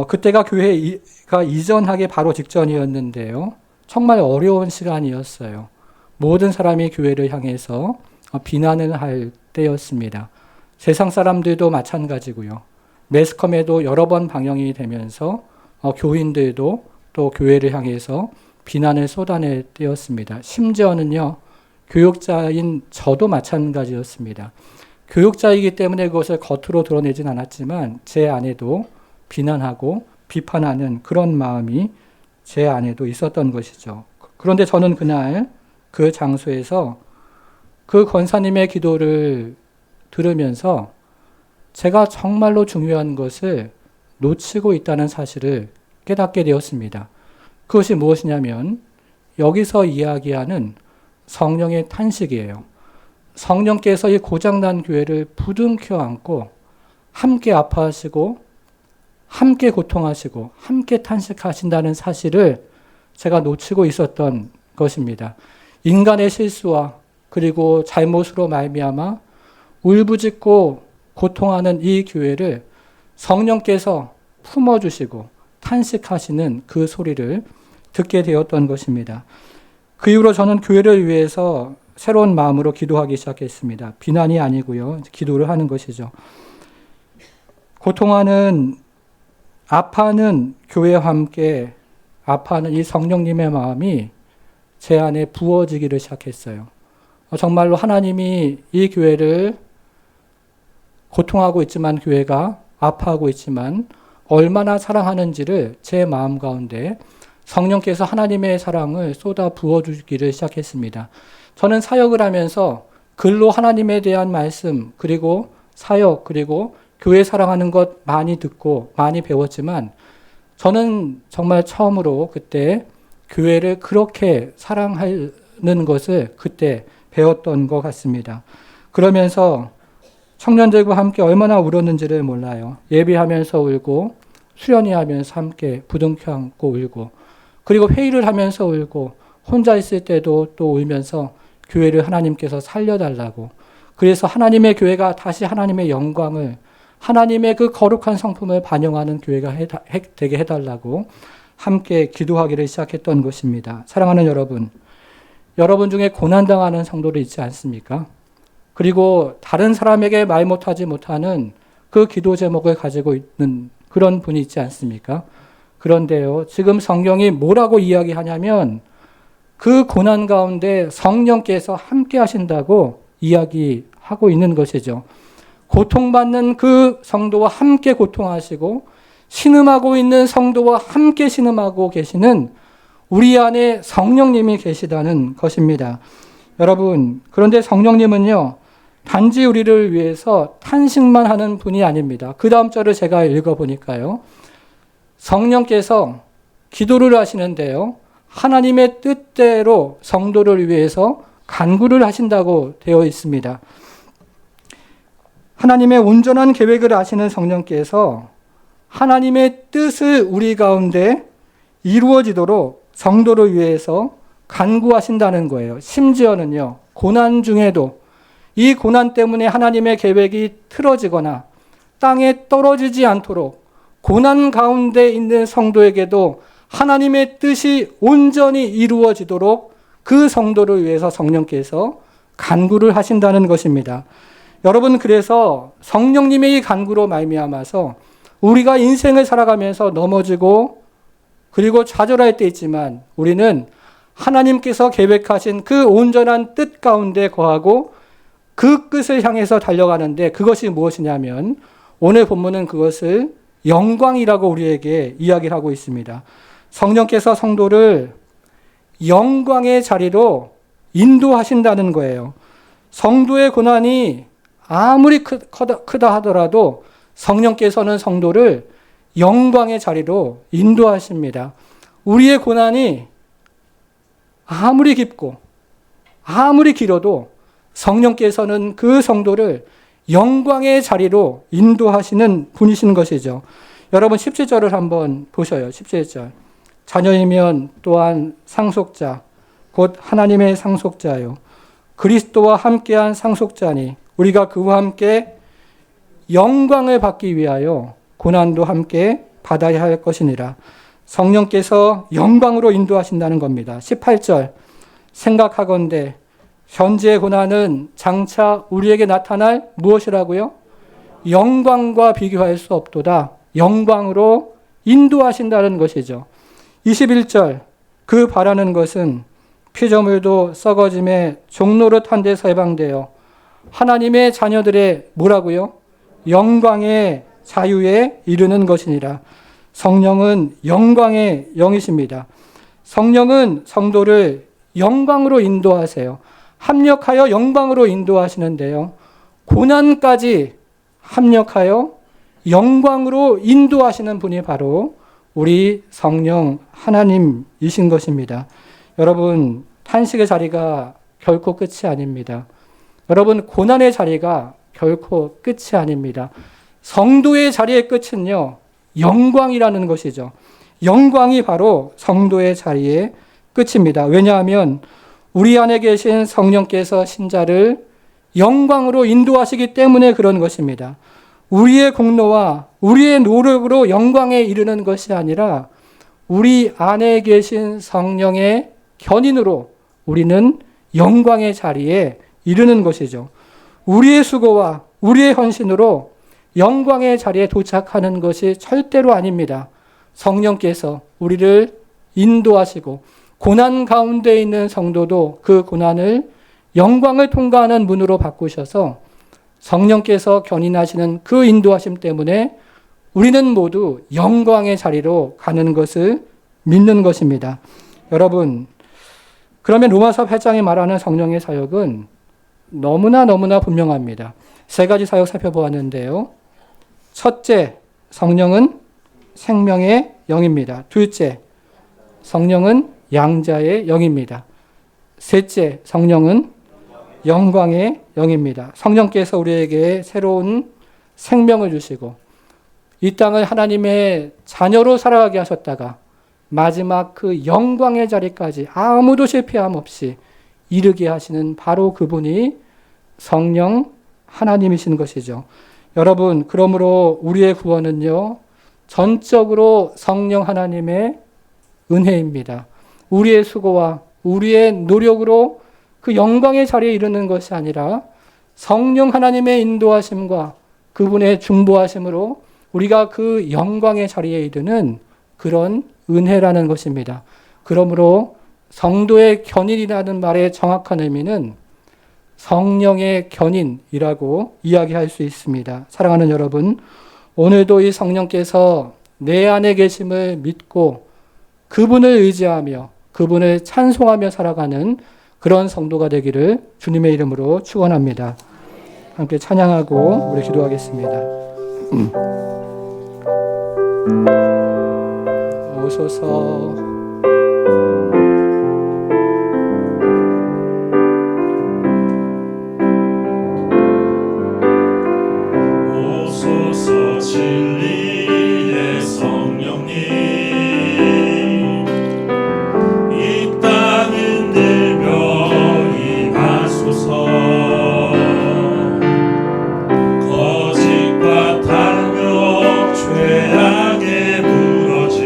그때가 교회가 이전하기 바로 직전이었는데요. 정말 어려운 시간이었어요. 모든 사람이 교회를 향해서 비난을 할 때였습니다. 세상 사람들도 마찬가지고요. 매스컴에도 여러 번 방영이 되면서 교인들도 또 교회를 향해서 비난을 쏟아낼 때였습니다. 심지어는요, 교육자인 저도 마찬가지였습니다. 교육자이기 때문에 그것을 겉으로 드러내진 않았지만 제 안에도 비난하고 비판하는 그런 마음이 제 안에도 있었던 것이죠. 그런데 저는 그날 그 장소에서 그 권사님의 기도를 들으면서 제가 정말로 중요한 것을 놓치고 있다는 사실을 깨닫게 되었습니다. 그것이 무엇이냐면 여기서 이야기하는 성령의 탄식이에요. 성령께서 이 고장난 교회를 부둥켜 안고 함께 아파하시고 함께 고통하시고 함께 탄식하신다는 사실을 제가 놓치고 있었던 것입니다. 인간의 실수와 그리고 잘못으로 말미암아 울부짖고 고통하는 이 교회를 성령께서 품어주시고 탄식하시는 그 소리를 듣게 되었던 것입니다. 그 이후로 저는 교회를 위해서 새로운 마음으로 기도하기 시작했습니다. 비난이 아니고요. 기도를 하는 것이죠. 고통하는, 아파하는 교회와 함께 아파하는 이 성령님의 마음이 제 안에 부어지기를 시작했어요. 정말로 하나님이 이 교회를 고통하고 있지만 교회가 아파하고 있지만 얼마나 사랑하는지를 제 마음 가운데 성령께서 하나님의 사랑을 쏟아 부어주기를 시작했습니다. 저는 사역을 하면서 글로 하나님에 대한 말씀 그리고 사역 그리고 교회 사랑하는 것 많이 듣고 많이 배웠지만 저는 정말 처음으로 그때 교회를 그렇게 사랑하는 것을 그때 배웠던 것 같습니다. 그러면서 청년들과 함께 얼마나 울었는지를 몰라요. 예배하면서 울고 수련회하면서 함께 부둥켜 안고 울고 그리고 회의를 하면서 울고 혼자 있을 때도 또 울면서 교회를 하나님께서 살려달라고 그래서 하나님의 교회가 다시 하나님의 영광을 하나님의 그 거룩한 성품을 반영하는 교회가 되게 해달라고 함께 기도하기를 시작했던 것입니다. 사랑하는 여러분, 여러분 중에 고난당하는 성도도 있지 않습니까? 그리고 다른 사람에게 말 못하지 못하는 그 기도 제목을 가지고 있는 그런 분이 있지 않습니까? 그런데요, 지금 성경이 뭐라고 이야기하냐면 그 고난 가운데 성령께서 함께 하신다고 이야기하고 있는 것이죠. 고통받는 그 성도와 함께 고통하시고 신음하고 있는 성도와 함께 신음하고 계시는 우리 안에 성령님이 계시다는 것입니다. 여러분, 그런데 성령님은요, 단지 우리를 위해서 탄식만 하는 분이 아닙니다. 그 다음 절을 제가 읽어보니까요. 성령께서 기도를 하시는데요. 하나님의 뜻대로 성도를 위해서 간구를 하신다고 되어 있습니다. 하나님의 온전한 계획을 아시는 성령께서 하나님의 뜻을 우리 가운데 이루어지도록 성도를 위해서 간구하신다는 거예요. 심지어는요, 고난 중에도 이 고난 때문에 하나님의 계획이 틀어지거나 땅에 떨어지지 않도록 고난 가운데 있는 성도에게도 하나님의 뜻이 온전히 이루어지도록 그 성도를 위해서 성령께서 간구를 하신다는 것입니다. 여러분, 그래서 성령님의 이 간구로 말미암아서 우리가 인생을 살아가면서 넘어지고 그리고 좌절할 때 있지만 우리는 하나님께서 계획하신 그 온전한 뜻 가운데 거하고 그 끝을 향해서 달려가는데 그것이 무엇이냐면 오늘 본문은 그것을 영광이라고 우리에게 이야기를 하고 있습니다. 성령께서 성도를 영광의 자리로 인도하신다는 거예요. 성도의 고난이 아무리 크다 하더라도 성령께서는 성도를 영광의 자리로 인도하십니다. 우리의 고난이 아무리 깊고 아무리 길어도 성령께서는 그 성도를 영광의 자리로 인도하시는 분이신 것이죠. 여러분 17절을 한번 보셔요. 17절. 자녀이면 또한 상속자, 곧 하나님의 상속자요. 그리스도와 함께한 상속자니 우리가 그와 함께 영광을 받기 위하여 고난도 함께 받아야 할 것이니라. 성령께서 영광으로 인도하신다는 겁니다. 18절. 생각하건대 현재의 고난은 장차 우리에게 나타날 무엇이라고요? 영광과 비교할 수 없도다. 영광으로 인도하신다는 것이죠. 21절. 그 바라는 것은 피조물도 썩어짐의 종노릇한 데서 해방되어 하나님의 자녀들의 뭐라고요? 영광의 자유에 이르는 것이니라. 성령은 영광의 영이십니다. 성령은 성도를 영광으로 인도하세요. 합력하여 영광으로 인도하시는데요. 고난까지 합력하여 영광으로 인도하시는 분이 바로 우리 성령 하나님이신 것입니다. 여러분, 탄식의 자리가 결코 끝이 아닙니다. 여러분, 고난의 자리가 결코 끝이 아닙니다. 성도의 자리의 끝은요, 영광이라는 것이죠. 영광이 바로 성도의 자리의 끝입니다. 왜냐하면 우리 안에 계신 성령께서 신자를 영광으로 인도하시기 때문에 그런 것입니다. 우리의 공로와 우리의 노력으로 영광에 이르는 것이 아니라 우리 안에 계신 성령의 견인으로 우리는 영광의 자리에 이르는 것이죠. 우리의 수고와 우리의 헌신으로 영광의 자리에 도착하는 것이 절대로 아닙니다. 성령께서 우리를 인도하시고 고난 가운데 있는 성도도 그 고난을 영광을 통과하는 문으로 바꾸셔서 성령께서 견인하시는 그 인도하심 때문에 우리는 모두 영광의 자리로 가는 것을 믿는 것입니다. 여러분, 그러면 로마서 8장에 말하는 성령의 사역은 너무나 분명합니다. 세 가지 사역 살펴보았는데요. 첫째, 성령은 생명의 영입니다. 둘째, 성령은 양자의 영입니다. 셋째, 성령은 영광의 영입니다. 성령께서 우리에게 새로운 생명을 주시고 이 땅을 하나님의 자녀로 살아가게 하셨다가 마지막 그 영광의 자리까지 아무도 실패함 없이 이르게 하시는 바로 그분이 성령 하나님이신 것이죠. 여러분, 그러므로 우리의 구원은요, 전적으로 성령 하나님의 은혜입니다. 우리의 수고와 우리의 노력으로 그 영광의 자리에 이르는 것이 아니라 성령 하나님의 인도하심과 그분의 중보하심으로 우리가 그 영광의 자리에 이르는 그런 은혜라는 것입니다. 그러므로 성도의 견인이라는 말의 정확한 의미는 성령의 견인이라고 이야기할 수 있습니다. 사랑하는 여러분, 오늘도 이 성령께서 내 안에 계심을 믿고 그분을 의지하며 그분을 찬송하며 살아가는 그런 성도가 되기를 주님의 이름으로 축원합니다. 함께 찬양하고 우리 기도하겠습니다. 오소서. 오소서 진리의 성령님, 이 땅 흔들며 임하소서. 거짓과 탐욕 죄악에 무너진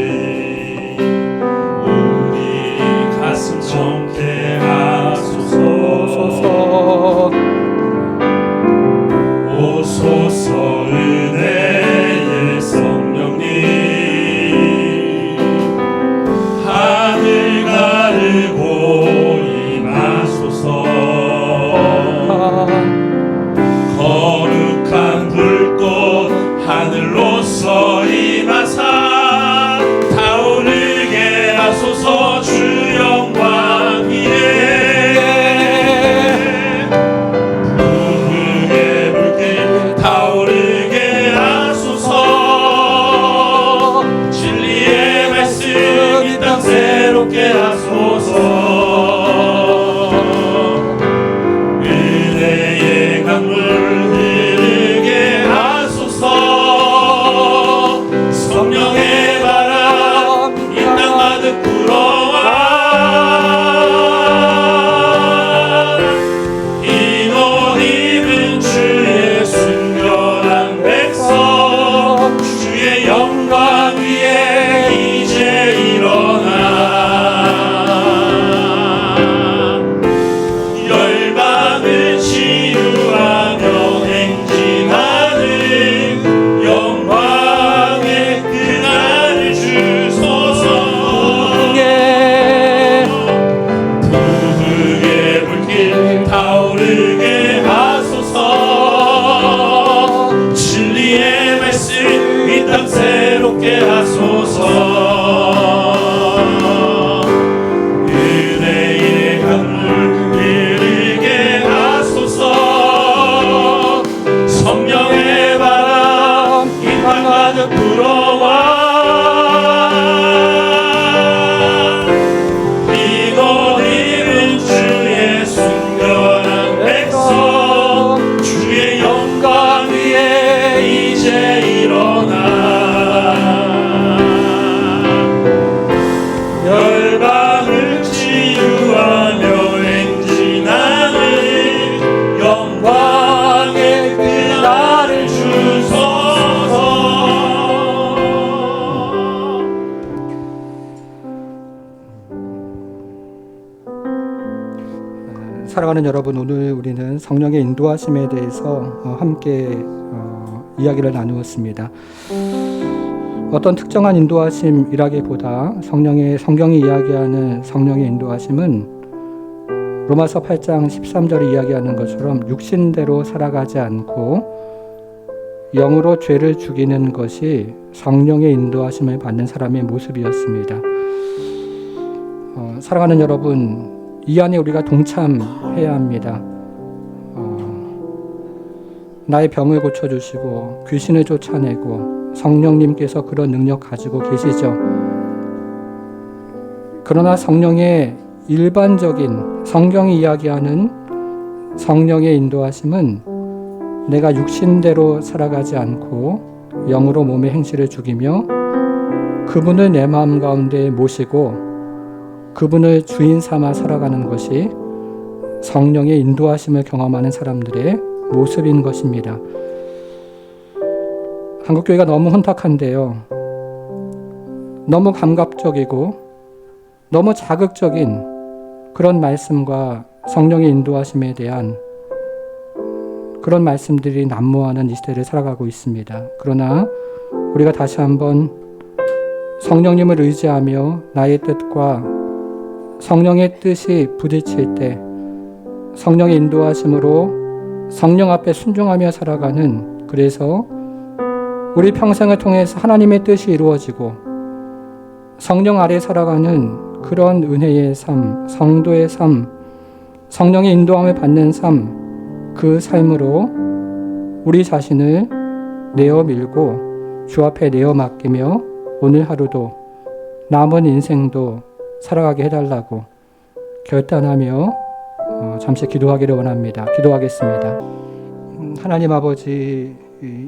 우리 가슴 정케 하소서. 오소서 은혜의 성령님, 하늘 가르고 임하소서. 거룩한 불꽃 하늘로서 임하사 타오르게 하소서. 주 영광 위에 타오르게 불어와 이노님은 주의 순결한 백성 주의 영광 위에 이제 일어나 열방을 치유하며 행진하는 영광의 그날을 주소서. 사랑하는 여러분, 오늘 우리는 성령의 인도하심에 대해서 함께 이야기를 나누었습니다. 어떤 특정한 인도하심이라기보다 성경이 이야기하는 성령의 인도하심은 로마서 8장 13절이 이야기하는 것처럼 육신대로 살아가지 않고 영으로 죄를 죽이는 것이 성령의 인도하심을 받는 사람의 모습이었습니다. 사랑하는 여러분, 이 안에 우리가 동참해야 합니다. 나의 병을 고쳐주시고 귀신을 쫓아내고 성령님께서 그런 능력 가지고 계시죠. 그러나 성령의 일반적인 성경이 이야기하는 성령의 인도하심은 내가 육신대로 살아가지 않고 영으로 몸의 행실을 죽이며 그분을 내 마음 가운데 모시고 그분을 주인 삼아 살아가는 것이 성령의 인도하심을 경험하는 사람들의 모습인 것입니다. 한국교회가 너무 혼탁한데요. 너무 감각적이고 너무 자극적인 그런 말씀과 성령의 인도하심에 대한 그런 말씀들이 난무하는 이 시대를 살아가고 있습니다. 그러나 우리가 다시 한번 성령님을 의지하며 나의 뜻과 성령의 뜻이 부딪힐 때 성령의 인도하심으로 성령 앞에 순종하며 살아가는, 그래서 우리 평생을 통해서 하나님의 뜻이 이루어지고 성령 아래 살아가는 그런 은혜의 삶, 성도의 삶, 성령의 인도함을 받는 삶, 그 삶으로 우리 자신을 내어 밀고 주 앞에 내어 맡기며 오늘 하루도 남은 인생도 살아가게 해달라고 결단하며 잠시 기도하기를 원합니다. 기도하겠습니다. 하나님 아버지,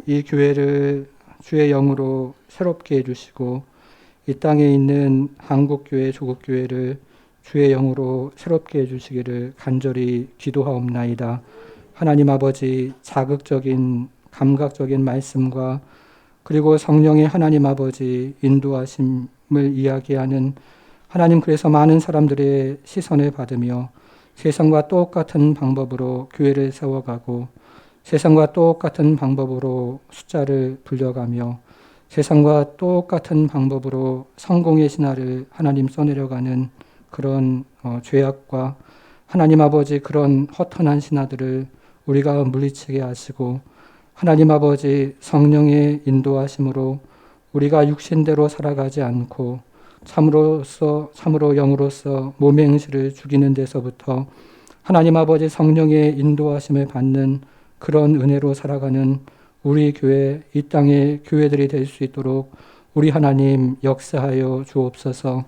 이 교회를 주의 영으로 새롭게 해주시고 이 땅에 있는 한국교회, 조국교회를 주의 영으로 새롭게 해주시기를 간절히 기도하옵나이다. 하나님 아버지, 자극적인 감각적인 말씀과 그리고 성령의 하나님 아버지 인도하심을 이야기하는 하나님, 그래서 많은 사람들의 시선을 받으며 세상과 똑같은 방법으로 교회를 세워가고 세상과 똑같은 방법으로 숫자를 불려가며 세상과 똑같은 방법으로 성공의 신화를 하나님 써내려가는 그런 죄악과 하나님 아버지 그런 허탄한 신화들을 우리가 물리치게 하시고 하나님 아버지 성령의 인도하심으로 우리가 육신대로 살아가지 않고 참으로 영으로서 몸의 행실을 죽이는 데서부터 하나님 아버지 성령의 인도하심을 받는 그런 은혜로 살아가는 우리 교회, 이 땅의 교회들이 될 수 있도록 우리 하나님 역사하여 주옵소서.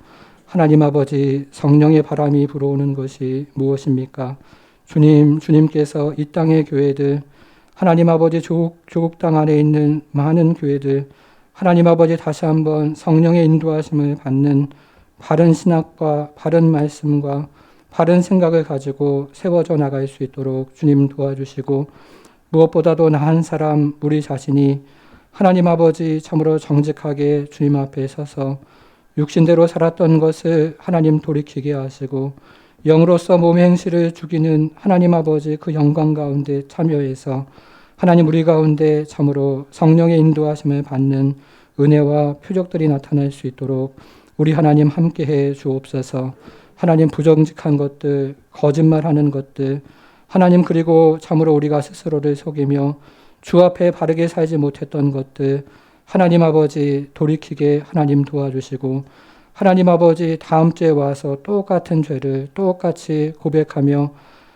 하나님 아버지, 성령의 바람이 불어오는 것이 무엇입니까? 주님께서 이 땅의 교회들, 하나님 아버지 조국 땅 안에 있는 많은 교회들, 하나님 아버지 다시 한번 성령의 인도하심을 받는 바른 신학과 바른 말씀과 바른 생각을 가지고 세워져 나갈 수 있도록 주님 도와주시고, 무엇보다도 나은 사람 우리 자신이 하나님 아버지 참으로 정직하게 주님 앞에 서서 육신대로 살았던 것을 하나님 돌이키게 하시고 영으로서 몸의 행실을 죽이는 하나님 아버지 그 영광 가운데 참여해서 하나님 우리 가운데 참으로 성령의 인도하심을 받는 은혜와 표적들이 나타날 수 있도록 우리 하나님 함께해 주옵소서. 하나님 부정직한 것들, 거짓말하는 것들, 하나님 그리고 참으로 우리가 스스로를 속이며 주 앞에 바르게 살지 못했던 것들 하나님 아버지 돌이키게 하나님 도와주시고, 하나님 아버지 다음 주에 와서 똑같은 죄를 똑같이 고백하며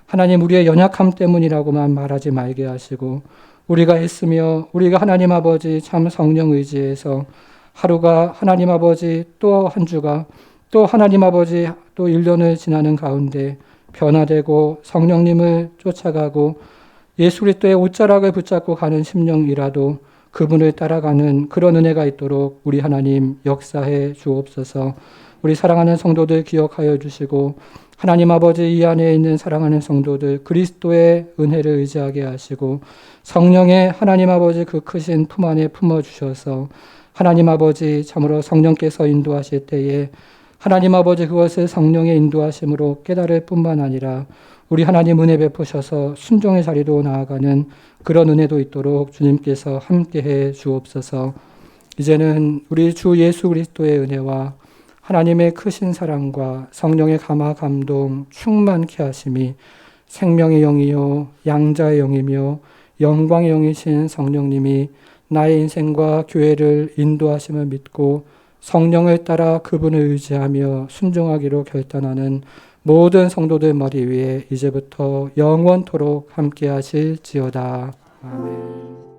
하나님 우리의 연약함 때문이라고만 말하지 말게 하시고 우리가 애쓰며 우리가 하나님 아버지 참 성령 의지에서 하루가 하나님 아버지 또 한 주가 또 하나님 아버지 또 1년을 지나는 가운데 변화되고 성령님을 쫓아가고 예수 그리스도의 옷자락을 붙잡고 가는 심령이라도 그분을 따라가는 그런 은혜가 있도록 우리 하나님 역사해 주옵소서. 우리 사랑하는 성도들 기억하여 주시고 하나님 아버지 이 안에 있는 사랑하는 성도들 그리스도의 은혜를 의지하게 하시고 성령의 하나님 아버지 그 크신 품 안에 품어주셔서 하나님 아버지 참으로 성령께서 인도하실 때에 하나님 아버지 그것을 성령의 인도하심으로 깨달을 뿐만 아니라 우리 하나님 은혜 베푸셔서 순종의 자리로 나아가는 그런 은혜도 있도록 주님께서 함께해 주옵소서. 이제는 우리 주 예수 그리스도의 은혜와 하나님의 크신 사랑과 성령의 감화 감동 충만케 하심이 생명의 영이요 양자의 영이며 영광의 영이신 성령님이 나의 인생과 교회를 인도하심을 믿고 성령을 따라 그분을 의지하며 순종하기로 결단하는 모든 성도들 머리 위에 이제부터 영원토록 함께 하실지어다. 아멘.